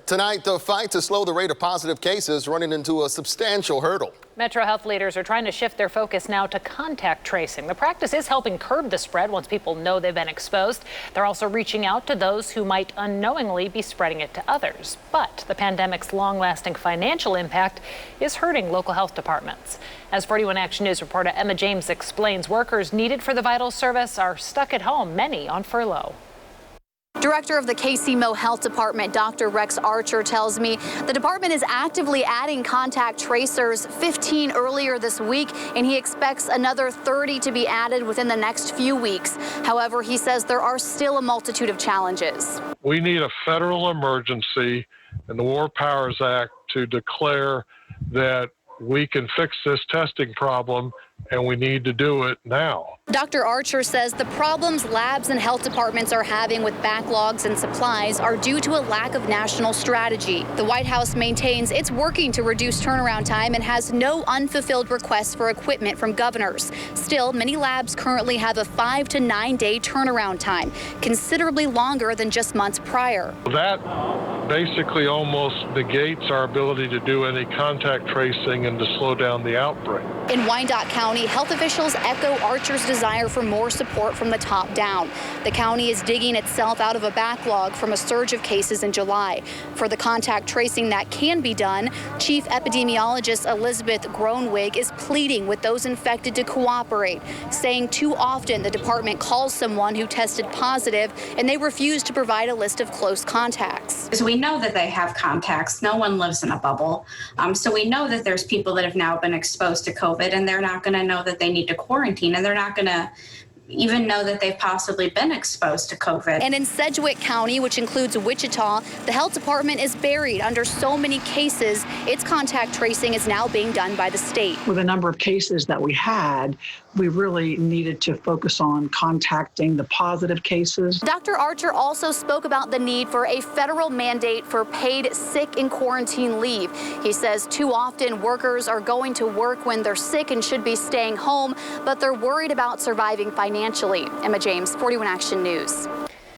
Tonight, the fight to slow the rate of positive cases running into a substantial hurdle. Metro health leaders are trying to shift their focus now to contact tracing. The practice is helping curb the spread once people know they've been exposed. They're also reaching out to those who might unknowingly be spreading it to others. But the pandemic's long-lasting financial impact is hurting local health departments. As 41 Action News reporter Emma James explains, workers needed for the vital service are stuck at home, many on furlough. Director of the KCMO Health Department, Dr. Rex Archer, tells me the department is actively adding contact tracers, 15 earlier this week, and he expects another 30 to be added within the next few weeks. However, he says there are still a multitude of challenges. We need a federal emergency in the War Powers Act to declare that we can fix this testing problem, and we need to do it now. Dr. Archer says the problems labs and health departments are having with backlogs and supplies are due to a lack of national strategy. The White House maintains it's working to reduce turnaround time and has no unfulfilled requests for equipment from governors. Still, many labs currently have a 5 to 9 day turnaround time, considerably longer than just months prior. That basically almost negates our ability to do any contact tracing and to slow down the outbreak. In Wyandotte County, health officials echo Archer's desire for more support from the top down. The county is digging itself out of a backlog from a surge of cases in July. For the contact tracing that can be done, Chief Epidemiologist Elizabeth Groenwig is pleading with those infected to cooperate, saying too often the department calls someone who tested positive and they refuse to provide a list of close contacts. So we know that they have contacts. No one lives in a bubble. So we know that there's people that have now been exposed to COVID, and they're not going to know that they need to quarantine, and they're not going to even know that they've possibly been exposed to COVID. And in Sedgwick County, which includes Wichita, the health department is buried under so many cases. Its contact tracing is now being done by the state. With the number of cases that we had, we really needed to focus on contacting the positive cases. Dr. Archer also spoke about the need for a federal mandate for paid sick and quarantine leave. He says too often workers are going to work when they're sick and should be staying home, but they're worried about surviving financially. Emma James, 41 Action News.